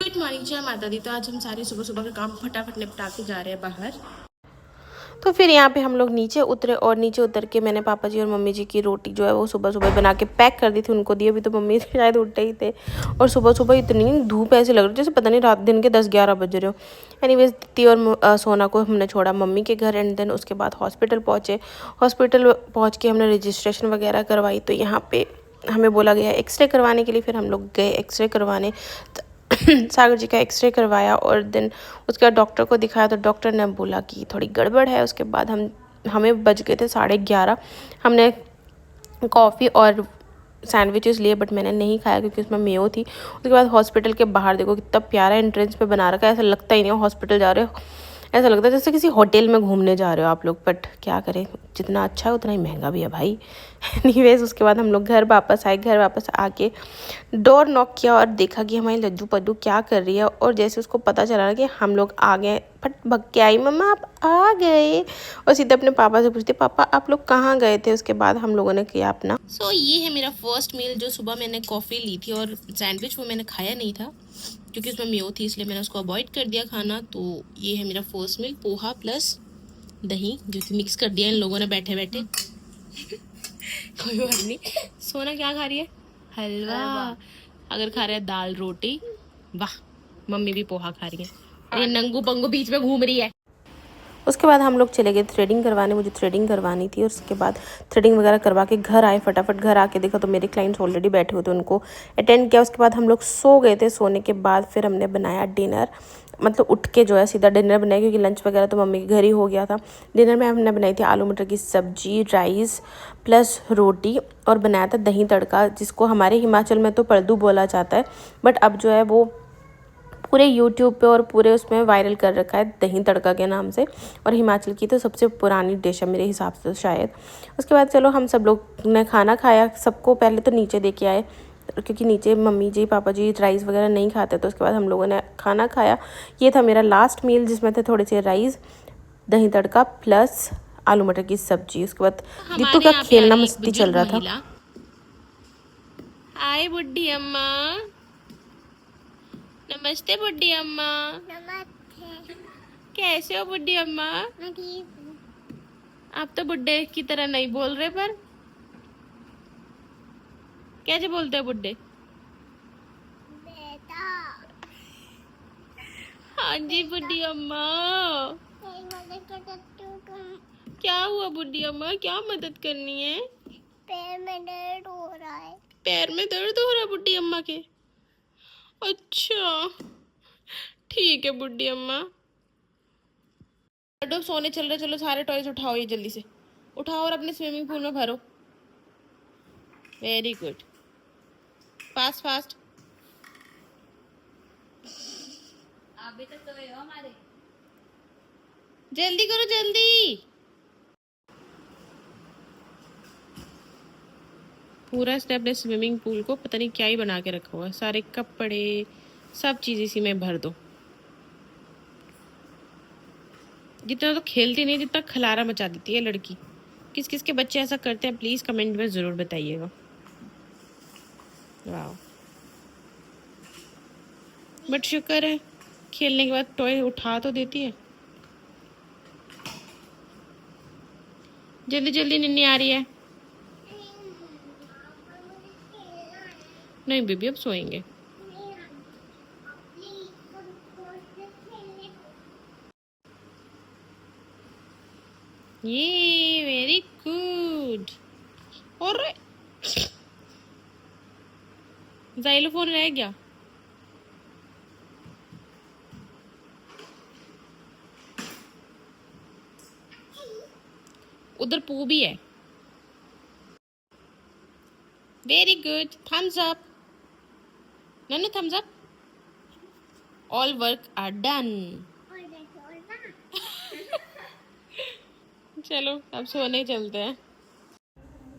Good morning, जय माता दी। तो आज हम सारे सुबह सुबह का काम फटाफट निपटा के जा रहे हैं बाहर। तो फिर यहाँ पे हम लोग नीचे उतरे और नीचे उतर के मैंने पापा जी और मम्मी जी की रोटी जो है वो सुबह सुबह बना के पैक कर दी थी, उनको दी। अभी तो मम्मी शायद उठे ही थे और सुबह सुबह इतनी धूप ऐसे लग रही जैसे पता नहीं रात दिन के 10-11 बज रहे हो। एनीवेज दीदी और सोना को हमने छोड़ा मम्मी के घर एंड देन उसके बाद हॉस्पिटल पहुँचे। हॉस्पिटल पहुँच के हमने रजिस्ट्रेशन वगैरह करवाई। तो यहाँ पे हमें बोला गया एक्सरे करवाने के लिए। फिर हम लोग गए एक्सरे करवाने। सागर जी का एक्सरे करवाया और देन उसके बाद डॉक्टर को दिखाया तो डॉक्टर ने बोला कि थोड़ी गड़बड़ है। उसके बाद हमें बज गए थे 11:30। हमने कॉफ़ी और सैंडविचेस लिए बट मैंने नहीं खाया क्योंकि उसमें मेयो थी। उसके बाद हॉस्पिटल के बाहर देखो कितना प्यारा एंट्रेंस पे बना रखा है, ऐसा लगता ही नहीं हो हॉस्पिटल जा रहे हो, ऐसा लगता है जैसे किसी होटल में घूमने जा रहे हो आप लोग। बट क्या करें, जितना अच्छा है उतना ही महंगा भी है भाई। एनीवेज उसके बाद हम लोग घर वापस आए। घर वापस आके डोर नॉक किया और देखा कि हमारी लज्जू पद्दू क्या कर रही है। और जैसे उसको पता चला ना कि हम लोग आ गए, फट भग के आई, मम्मा आप आ गए। और सीधे अपने पापा से पूछती, पापा आप लोग कहाँ गए थे। उसके बाद हम लोगों ने किया अपना। ये है मेरा फर्स्ट मील। जो सुबह मैंने कॉफ़ी ली थी और सैंडविच वो मैंने खाया नहीं था क्योंकि उसमें मेयो थी, इसलिए मैंने उसको अवॉइड कर दिया खाना। तो ये है मेरा फर्स्ट मील, पोहा प्लस दही जो कि मिक्स कर दिया इन लोगों ने बैठे बैठे। कोई बात नहीं। सोना क्या खा रही है? हलवा। अगर खा रहा है दाल रोटी। वाह, मम्मी भी पोहा खा रही है। ये नंगू पंगू बीच में घूम रही है। उसके बाद हम लोग चले गए थ्रेडिंग करवाने। मुझे थ्रेडिंग करवानी थी और उसके बाद थ्रेडिंग वगैरह करवा के घर आए। फटाफट घर आके देखा तो मेरे क्लाइंट्स ऑलरेडी बैठे हुए थे, उनको अटेंड किया। उसके बाद हम लोग सो गए थे। सोने के बाद फिर हमने बनाया डिनर, मतलब उठ के जो है सीधा डिनर बनाया क्योंकि लंच वगैरह तो मम्मी के घर ही हो गया था। डिनर में हमने बनाई थी आलू मटर की सब्जी, राइस प्लस रोटी और बनाया था दही तड़का, जिसको हमारे हिमाचल में तो पड़दू बोला जाता है बट अब जो है वो पूरे यूट्यूब पे और पूरे उसमें वायरल कर रखा है दही तड़का के नाम से। और हिमाचल की तो सबसे पुरानी डिश है मेरे हिसाब से शायद। उसके बाद चलो हम सब लोग ने खाना खाया। सबको पहले तो नीचे दे के आए क्योंकि नीचे मम्मी जी पापा जी राइस वगैरह नहीं खाते। तो उसके बाद हम लोगों ने खाना खाया। ये था मेरा लास्ट मील जिसमें थे थोड़े से राइस, दही तड़का प्लस आलू मटर की सब्जी। उसके बाद दीपू का खेलना मस्ती चल रहा था। हाय बुड्ढी अम्मा। नमस्ते बुड्ढी अम्मा। नमस्ते। कैसे हो बुड्ढी अम्मा? आप तो बुड्ढे की तरह नहीं बोल रहे, पर कैसे बोलते हो बुड्ढे? बेटा। हाँ जी बुड्ढी अम्मा। क्या हुआ बुड्ढी अम्मा, क्या मदद करनी है? पैर में दर्द हो रहा है। पैर में दर्द हो रहा है बुड्ढी अम्मा के? अच्छा ठीक है बुड्ढी अम्मा। सोने चल रहे, चलो सारे टॉयज उठाओ, ये जल्दी से उठाओ और अपने स्विमिंग पूल में भरो। Very good, fast fast. अभी तक तो हो हमारे, जल्दी करो जल्दी। पूरा स्टेप ने स्विमिंग पूल को पता नहीं क्या ही बना के रखा हुआ है। सारे कपड़े सब चीज इसी में भर दो। जितना तो खेलती नहीं जितना खलारा मचा देती है लड़की। किस किस के बच्चे ऐसा करते हैं प्लीज कमेंट में जरूर बताइएगा। वाह, बट शुक्र है खेलने के बाद टॉय उठा तो देती है। जल्दी जल्दी निन्नी आ रही है। नहीं बेबी अब सोएंगे। ये वेरी गुड। और जाइलोफोन रह गया। उधर पू भी है। Very good, thumbs up. Nannu thumbs up. All work are done. चलो अब सोने चलते हैं।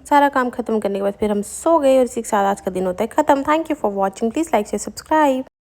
सारा काम खत्म करने के बाद फिर हम सो गए और इसी के साथ आज का दिन होता है खत्म। Thank you for watching. Please like share subscribe.